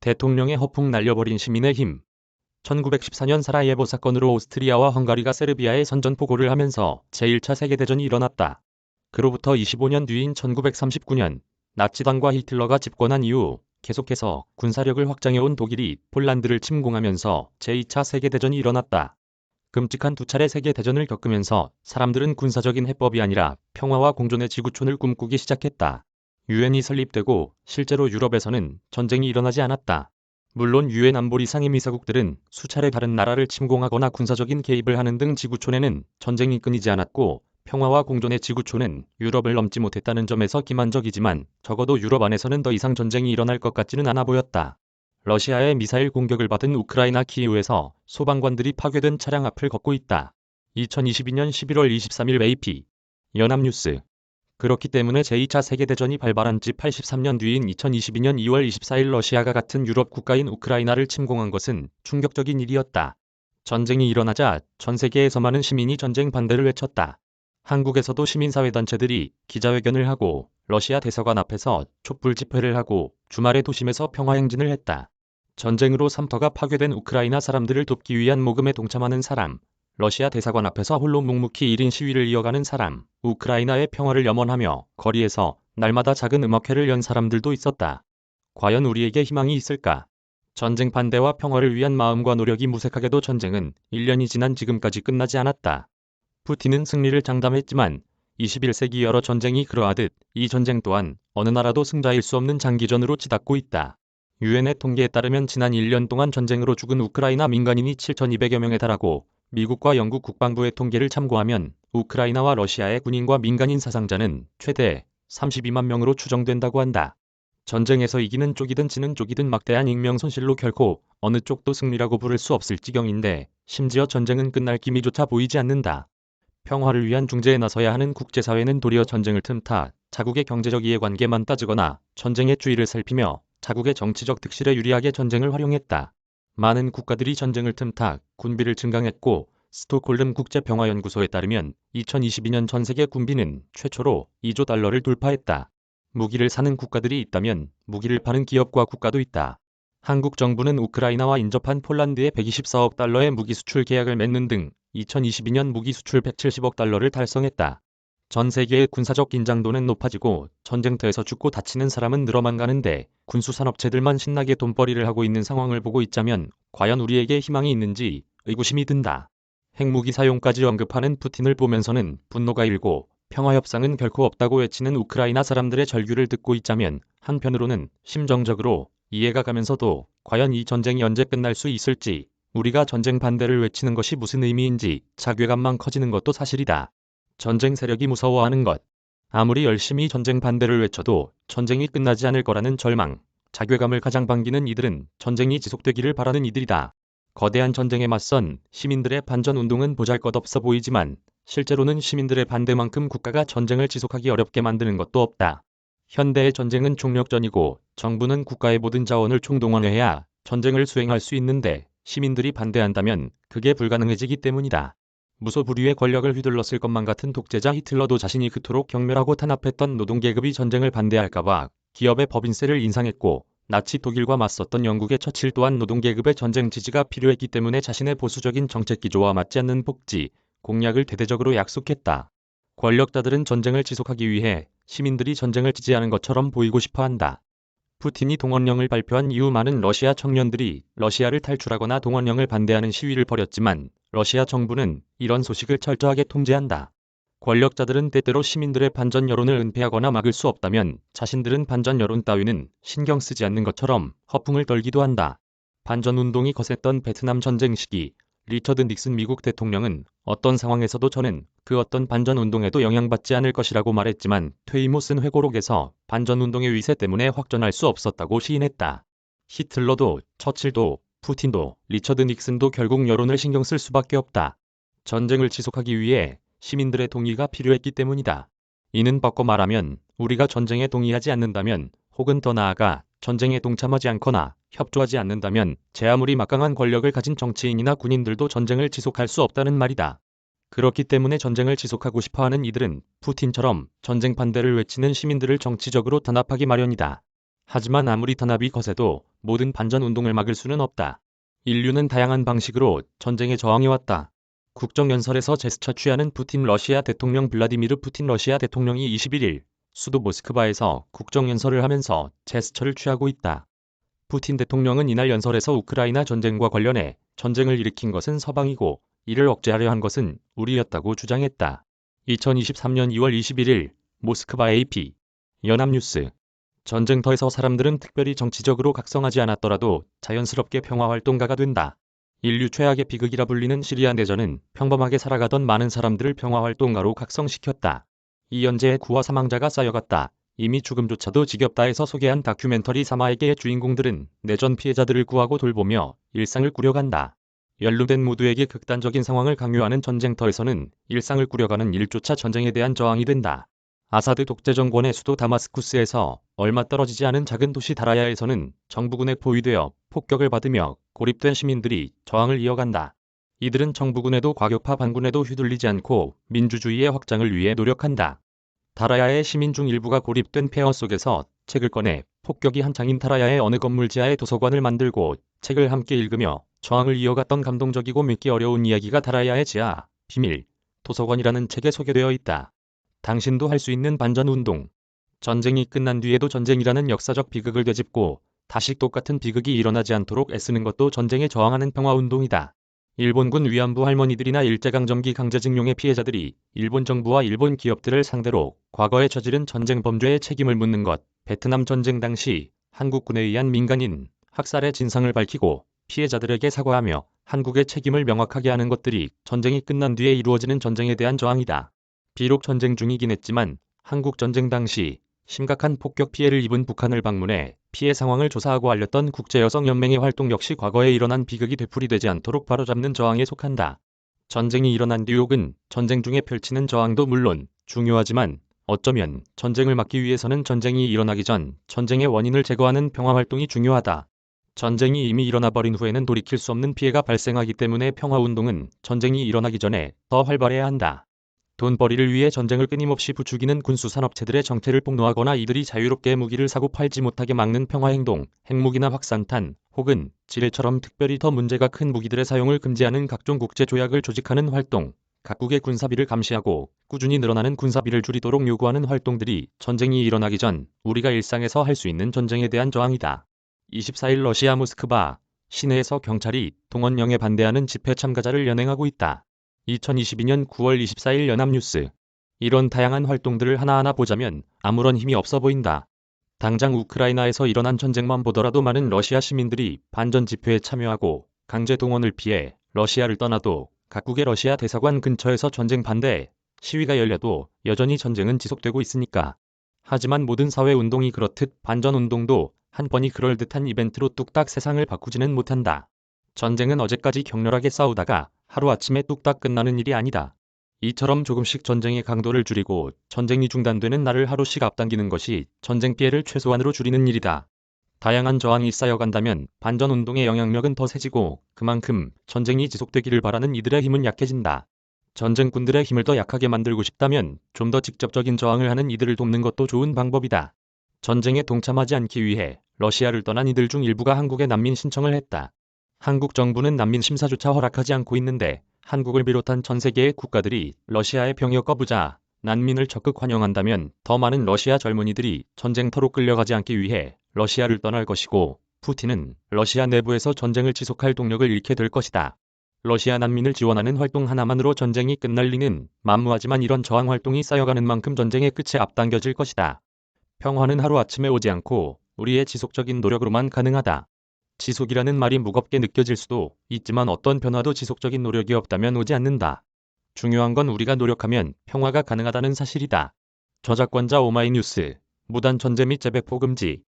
대통령의 허풍 날려버린 시민의 힘. 1914년 사라예보 사건으로 오스트리아와 헝가리가 세르비아에 선전포고를 하면서 제1차 세계대전이 일어났다. 그로부터 25년 뒤인 1939년 나치당과 히틀러가 집권한 이후 계속해서 군사력을 확장해온 독일이 폴란드를 침공하면서 제2차 세계대전이 일어났다. 끔찍한 두 차례 세계대전을 겪으면서 사람들은 군사적인 해법이 아니라 평화와 공존의 지구촌을 꿈꾸기 시작했다. 유엔이 설립되고 실제로 유럽에서는 전쟁이 일어나지 않았다. 물론 유엔 안보리 상임이사국들은 수차례 다른 나라를 침공하거나 군사적인 개입을 하는 등 지구촌에는 전쟁이 끊이지 않았고 평화와 공존의 지구촌은 유럽을 넘지 못했다는 점에서 기만적이지만 적어도 유럽 안에서는 더 이상 전쟁이 일어날 것 같지는 않아 보였다. 러시아의 미사일 공격을 받은 우크라이나 키이우에서 소방관들이 파괴된 차량 앞을 걷고 있다. 2022년 11월 23일 AP 연합뉴스. 그렇기 때문에 제2차 세계대전이 발발한 지 83년 뒤인 2022년 2월 24일 러시아가 같은 유럽 국가인 우크라이나를 침공한 것은 충격적인 일이었다. 전쟁이 일어나자 전 세계에서 많은 시민이 전쟁 반대를 외쳤다. 한국에서도 시민사회단체들이 기자회견을 하고 러시아 대사관 앞에서 촛불 집회를 하고 주말에 도심에서 평화행진을 했다. 전쟁으로 삼터가 파괴된 우크라이나 사람들을 돕기 위한 모금에 동참하는 사람, 러시아 대사관 앞에서 홀로 묵묵히 1인 시위를 이어가는 사람, 우크라이나의 평화를 염원하며 거리에서 날마다 작은 음악회를 연 사람들도 있었다. 과연 우리에게 희망이 있을까? 전쟁 반대와 평화를 위한 마음과 노력이 무색하게도 전쟁은 1년이 지난 지금까지 끝나지 않았다. 푸틴은 승리를 장담했지만 21세기 여러 전쟁이 그러하듯 이 전쟁 또한 어느 나라도 승자일 수 없는 장기전으로 치닫고 있다. 유엔의 통계에 따르면 지난 1년 동안 전쟁으로 죽은 우크라이나 민간인이 7,200여 명에 달하고 미국과 영국 국방부의 통계를 참고하면 우크라이나와 러시아의 군인과 민간인 사상자는 최대 32만 명으로 추정된다고 한다. 전쟁에서 이기는 쪽이든 지는 쪽이든 막대한 인명손실로 결코 어느 쪽도 승리라고 부를 수 없을 지경인데 심지어 전쟁은 끝날 기미조차 보이지 않는다. 평화를 위한 중재에 나서야 하는 국제사회는 도리어 전쟁을 틈타 자국의 경제적 이해관계만 따지거나 전쟁의 추이를 살피며 자국의 정치적 득실에 유리하게 전쟁을 활용했다. 많은 국가들이 전쟁을 틈타 군비를 증강했고 스톡홀름 국제평화연구소에 따르면 2022년 전 세계 군비는 최초로 2조 달러를 돌파했다. 무기를 사는 국가들이 있다면 무기를 파는 기업과 국가도 있다. 한국 정부는 우크라이나와 인접한 폴란드에 124억 달러의 무기 수출 계약을 맺는 등 2022년 무기 수출 170억 달러를 달성했다. 전 세계의 군사적 긴장도는 높아지고 전쟁터에서 죽고 다치는 사람은 늘어만 가는데 군수산업체들만 신나게 돈벌이를 하고 있는 상황을 보고 있자면 과연 우리에게 희망이 있는지 의구심이 든다. 핵무기 사용까지 언급하는 푸틴을 보면서는 분노가 일고 평화협상은 결코 없다고 외치는 우크라이나 사람들의 절규를 듣고 있자면 한편으로는 심정적으로 이해가 가면서도 과연 이 전쟁이 언제 끝날 수 있을지 우리가 전쟁 반대를 외치는 것이 무슨 의미인지 자괴감만 커지는 것도 사실이다. 전쟁 세력이 무서워하는 것. 아무리 열심히 전쟁 반대를 외쳐도 전쟁이 끝나지 않을 거라는 절망, 자괴감을 가장 반기는 이들은 전쟁이 지속되기를 바라는 이들이다. 거대한 전쟁에 맞선 시민들의 반전운동은 보잘것없어 보이지만 실제로는 시민들의 반대만큼 국가가 전쟁을 지속하기 어렵게 만드는 것도 없다. 현대의 전쟁은 총력전이고 정부는 국가의 모든 자원을 총동원해야 전쟁을 수행할 수 있는데 시민들이 반대한다면 그게 불가능해지기 때문이다. 무소불위의 권력을 휘둘렀을 것만 같은 독재자 히틀러도 자신이 그토록 경멸하고 탄압했던 노동계급이 전쟁을 반대할까봐 기업의 법인세를 인상했고 나치 독일과 맞섰던 영국의 처칠 또한 노동계급의 전쟁 지지가 필요했기 때문에 자신의 보수적인 정책 기조와 맞지 않는 복지, 공약을 대대적으로 약속했다. 권력자들은 전쟁을 지속하기 위해 시민들이 전쟁을 지지하는 것처럼 보이고 싶어한다. 푸틴이 동원령을 발표한 이후 많은 러시아 청년들이 러시아를 탈출하거나 동원령을 반대하는 시위를 벌였지만 러시아 정부는 이런 소식을 철저하게 통제한다. 권력자들은 때때로 시민들의 반전 여론을 은폐하거나 막을 수 없다면 자신들은 반전 여론 따위는 신경 쓰지 않는 것처럼 허풍을 떨기도 한다. 반전 운동이 거셌던 베트남 전쟁 시기 리처드 닉슨 미국 대통령은 어떤 상황에서도 저는 그 어떤 반전 운동에도 영향받지 않을 것이라고 말했지만 퇴임 후 쓴 회고록에서 반전 운동의 위세 때문에 확전할 수 없었다고 시인했다. 히틀러도 처칠도 푸틴도 리처드 닉슨도 결국 여론을 신경 쓸 수밖에 없다. 전쟁을 지속하기 위해 시민들의 동의가 필요했기 때문이다. 이는 바꿔 말하면 우리가 전쟁에 동의하지 않는다면 혹은 더 나아가 전쟁에 동참하지 않거나 협조하지 않는다면 제 아무리 막강한 권력을 가진 정치인이나 군인들도 전쟁을 지속할 수 없다는 말이다. 그렇기 때문에 전쟁을 지속하고 싶어하는 이들은 푸틴처럼 전쟁 반대를 외치는 시민들을 정치적으로 탄압하기 마련이다. 하지만 아무리 탄압이 거세도 모든 반전 운동을 막을 수는 없다. 인류는 다양한 방식으로 전쟁에 저항해왔다. 국정연설에서 제스처 취하는 푸틴 러시아 대통령 블라디미르 푸틴 러시아 대통령이 21일 수도 모스크바에서 국정연설을 하면서 제스처를 취하고 있다. 푸틴 대통령은 이날 연설에서 우크라이나 전쟁과 관련해 전쟁을 일으킨 것은 서방이고 이를 억제하려 한 것은 우리였다고 주장했다. 2023년 2월 21일 모스크바 AP 연합뉴스 전쟁터에서 사람들은 특별히 정치적으로 각성하지 않았더라도 자연스럽게 평화활동가가 된다. 인류 최악의 비극이라 불리는 시리아 내전은 평범하게 살아가던 많은 사람들을 평화활동가로 각성시켰다. 이연재의 구화 사망자가 쌓여갔다. 이미 죽음조차도 지겹다에서 소개한 다큐멘터리 사마에게의 주인공들은 내전 피해자들을 구하고 돌보며 일상을 꾸려간다. 연루된 모두에게 극단적인 상황을 강요하는 전쟁터에서는 일상을 꾸려가는 일조차 전쟁에 대한 저항이 된다. 아사드 독재 정권의 수도 다마스쿠스에서 얼마 떨어지지 않은 작은 도시 다라야에서는 정부군에 포위되어 폭격을 받으며 고립된 시민들이 저항을 이어간다. 이들은 정부군에도 과격파 반군에도 휘둘리지 않고 민주주의의 확장을 위해 노력한다. 다라야의 시민 중 일부가 고립된 폐허 속에서 책을 꺼내 폭격이 한창인 다라야의 어느 건물 지하에 도서관을 만들고 책을 함께 읽으며 저항을 이어갔던 감동적이고 믿기 어려운 이야기가 다라야의 지하, 비밀, 도서관이라는 책에 소개되어 있다. 당신도 할 수 있는 반전운동. 전쟁이 끝난 뒤에도 전쟁이라는 역사적 비극을 되짚고 다시 똑같은 비극이 일어나지 않도록 애쓰는 것도 전쟁에 저항하는 평화운동이다. 일본군 위안부 할머니들이나 일제강점기 강제징용의 피해자들이 일본 정부와 일본 기업들을 상대로 과거에 저지른 전쟁 범죄의 책임을 묻는 것, 베트남 전쟁 당시 한국군에 의한 민간인 학살의 진상을 밝히고 피해자들에게 사과하며 한국의 책임을 명확하게 하는 것들이 전쟁이 끝난 뒤에 이루어지는 전쟁에 대한 저항이다. 비록 전쟁 중이긴 했지만 한국 전쟁 당시 심각한 폭격 피해를 입은 북한을 방문해 피해 상황을 조사하고 알렸던 국제여성연맹의 활동 역시 과거에 일어난 비극이 되풀이되지 않도록 바로잡는 저항에 속한다. 전쟁이 일어난 뒤 혹은 전쟁 중에 펼치는 저항도 물론 중요하지만 어쩌면 전쟁을 막기 위해서는 전쟁이 일어나기 전 전쟁의 원인을 제거하는 평화활동이 중요하다. 전쟁이 이미 일어나버린 후에는 돌이킬 수 없는 피해가 발생하기 때문에 평화운동은 전쟁이 일어나기 전에 더 활발해야 한다. 돈벌이를 위해 전쟁을 끊임없이 부추기는 군수산업체들의 정체를 폭로하거나 이들이 자유롭게 무기를 사고 팔지 못하게 막는 평화행동, 핵무기나 확산탄, 혹은 지뢰처럼 특별히 더 문제가 큰 무기들의 사용을 금지하는 각종 국제조약을 조직하는 활동, 각국의 군사비를 감시하고 꾸준히 늘어나는 군사비를 줄이도록 요구하는 활동들이 전쟁이 일어나기 전 우리가 일상에서 할 수 있는 전쟁에 대한 저항이다. 24일 러시아 모스크바 시내에서 경찰이 동원령에 반대하는 집회 참가자를 연행하고 있다. 2022년 9월 24일 연합뉴스. 이런 다양한 활동들을 하나하나 보자면 아무런 힘이 없어 보인다. 당장 우크라이나에서 일어난 전쟁만 보더라도 많은 러시아 시민들이 반전 집회에 참여하고 강제 동원을 피해 러시아를 떠나도 각국의 러시아 대사관 근처에서 전쟁 반대 시위가 열려도 여전히 전쟁은 지속되고 있으니까. 하지만 모든 사회 운동이 그렇듯 반전 운동도 한 번이 그럴듯한 이벤트로 뚝딱 세상을 바꾸지는 못한다. 전쟁은 어제까지 격렬하게 싸우다가 하루아침에 뚝딱 끝나는 일이 아니다. 이처럼 조금씩 전쟁의 강도를 줄이고 전쟁이 중단되는 날을 하루씩 앞당기는 것이 전쟁 피해를 최소한으로 줄이는 일이다. 다양한 저항이 쌓여간다면 반전운동의 영향력은 더 세지고 그만큼 전쟁이 지속되기를 바라는 이들의 힘은 약해진다. 전쟁꾼들의 힘을 더 약하게 만들고 싶다면 좀 더 직접적인 저항을 하는 이들을 돕는 것도 좋은 방법이다. 전쟁에 동참하지 않기 위해 러시아를 떠난 이들 중 일부가 한국에 난민 신청을 했다. 한국 정부는 난민 심사조차 허락하지 않고 있는데 한국을 비롯한 전 세계의 국가들이 러시아의 병역 거부자, 난민을 적극 환영한다면 더 많은 러시아 젊은이들이 전쟁터로 끌려가지 않기 위해 러시아를 떠날 것이고 푸틴은 러시아 내부에서 전쟁을 지속할 동력을 잃게 될 것이다. 러시아 난민을 지원하는 활동 하나만으로 전쟁이 끝날 리는 만무하지만 이런 저항 활동이 쌓여가는 만큼 전쟁의 끝이 앞당겨질 것이다. 평화는 하루아침에 오지 않고 우리의 지속적인 노력으로만 가능하다. 지속이라는 말이 무겁게 느껴질 수도 있지만 어떤 변화도 지속적인 노력이 없다면 오지 않는다. 중요한 건 우리가 노력하면 평화가 가능하다는 사실이다. 저작권자 오마이뉴스. 무단 전제 및 재배포 금지.